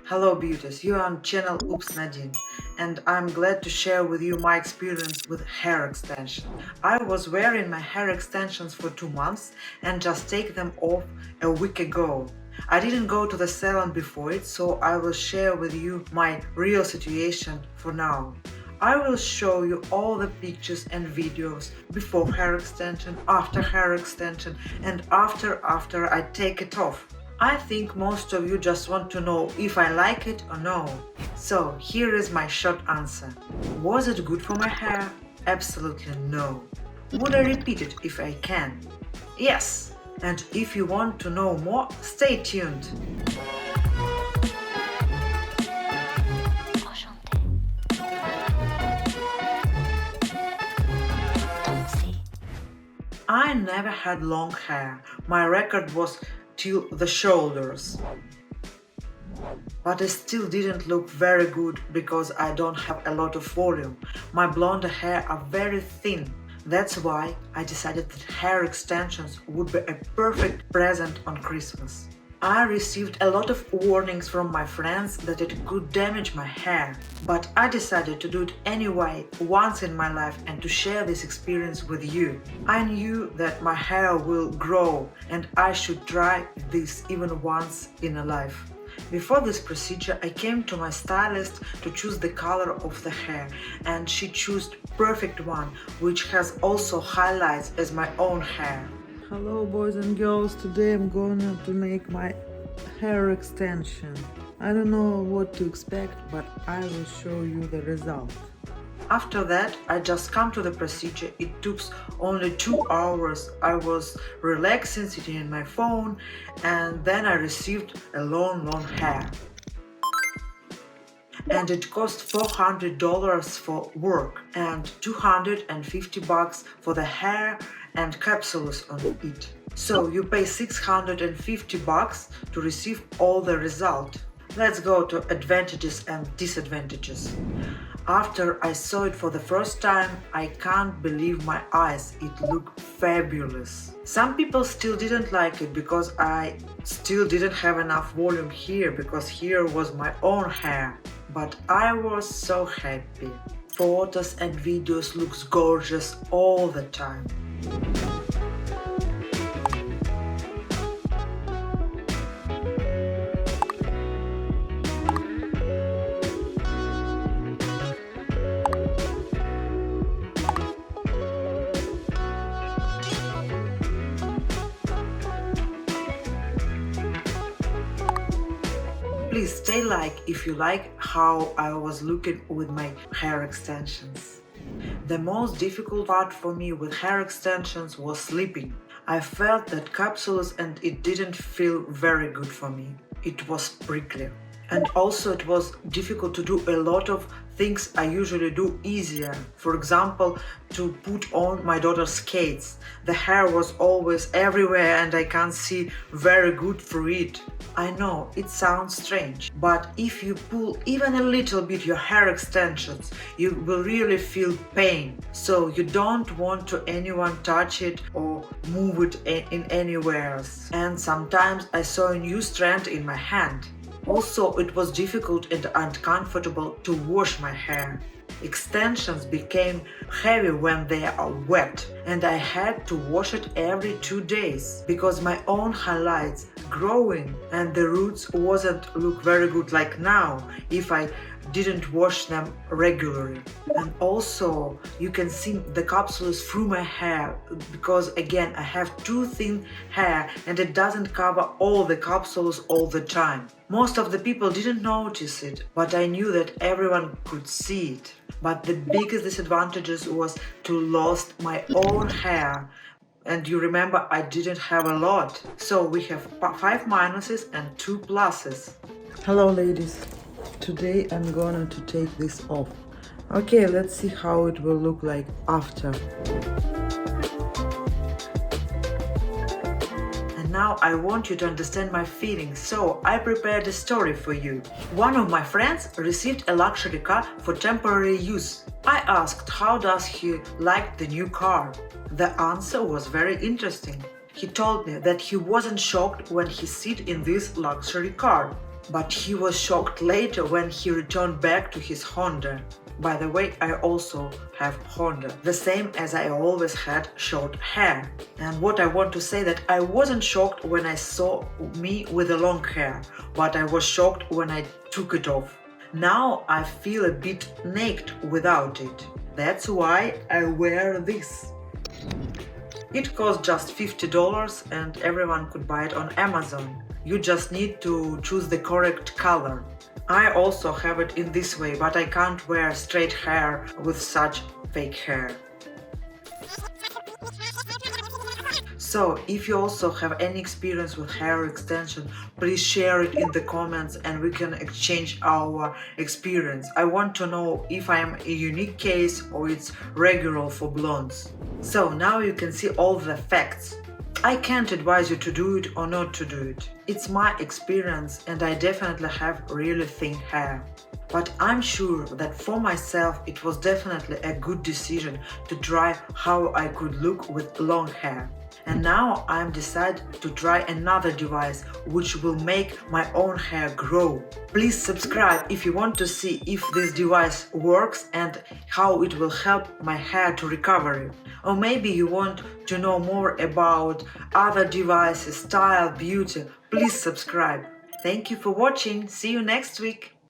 Hello beauties, you are on channel Oops Nadine, and I'm glad to share with you my experience with hair extension. I was wearing my hair extensions for 2 months and just take them off a week ago. I didn't go to the salon before it, so I will share with you my real situation for now. I will show you all the pictures and videos before hair extension, after hair extension, and after I take it off. I think most of you just want to know if I like it or no. So here is my short answer. Was it good for my hair? Absolutely no. Would I repeat it if I can? Yes. And if you want to know more, stay tuned. I never had long hair. My record was till the shoulders. But I still didn't look very good because I don't have a lot of volume. My blonde hair are very thin. That's why I decided that hair extensions would be a perfect present on Christmas. I received a lot of warnings from my friends that it could damage my hair, but I decided to do it anyway once in my life and to share this experience with you. I knew that my hair will grow and I should try this even once in a life. Before this procedure, I came to my stylist to choose the color of the hair, and she chose perfect one, which has also highlights as my own hair. Hello boys and girls, today I'm gonna to make my hair extension. I don't know what to expect, but I will show you the result. After that, I just come to the procedure. It took only 2 hours. I was relaxing, sitting in my phone, and then I received a long hair. And it cost $400 for work and $250 for the hair and capsules on it. So you pay $650 to receive all the result. Let's go to advantages and disadvantages. After I saw it for the first time, I can't believe my eyes. It looked fabulous. Some people still didn't like it because I still didn't have enough volume here, because here was my own hair. But I was so happy. Photos and videos looks gorgeous all the time. Please stay like if you like how I was looking with my hair extensions. The most difficult part for me with hair extensions was sleeping. I felt that capsules and it didn't feel very good for me. It was prickly. And also it was difficult to do a lot of things I usually do easier. For example, to put on my daughter's skates. The hair was always everywhere and I can't see very good through it. I know it sounds strange, but if you pull even a little bit your hair extensions, you will really feel pain. So you don't want to anyone touch it or move it in anywhere else. And sometimes I saw a new strand in my hand. Also, it was difficult and uncomfortable to wash my hair. Extensions became heavy when they are wet, and I had to wash it every 2 days because my own highlights growing and the roots wasn't look very good like now if I didn't wash them regularly. And also you can see the capsules through my hair because again I have too thin hair and it doesn't cover all the capsules all the time. Most of the people didn't notice it, but I knew that everyone could see it. But the biggest disadvantages was to lose my own hair. And you remember I didn't have a lot. So we have 5 minuses and 2 pluses. Hello ladies. Today I'm gonna to take this off. Okay, let's see how it will look like after. And now I want you to understand my feelings, so I prepared a story for you. One of my friends received a luxury car for temporary use. I asked how does he like the new car. The answer was very interesting. He told me that he wasn't shocked when he sit in this luxury car. But he was shocked later when he returned back to his Honda. By the way, I also have Honda, the same as I always had short hair. And what I want to say that I wasn't shocked when I saw me with the long hair, but I was shocked when I took it off. Now I feel a bit naked without it. That's why I wear this. It cost just $50 and everyone could buy it on Amazon. You just need to choose the correct color. I also have it in this way, but I can't wear straight hair with such fake hair. So, if you also have any experience with hair extension, please share it in the comments and we can exchange our experience. I want to know if I am a unique case or it's regular for blondes. So now you can see all the facts. I can't advise you to do it or not to do it. It's my experience and I definitely have really thin hair. But I'm sure that for myself it was definitely a good decision to try how I could look with long hair. And now I'm decided to try another device which will make my own hair grow. Please subscribe if you want to see if this device works and how it will help my hair to recover. Or maybe you want to know more about other devices, style, beauty. Please subscribe. Thank you for watching. See you next week.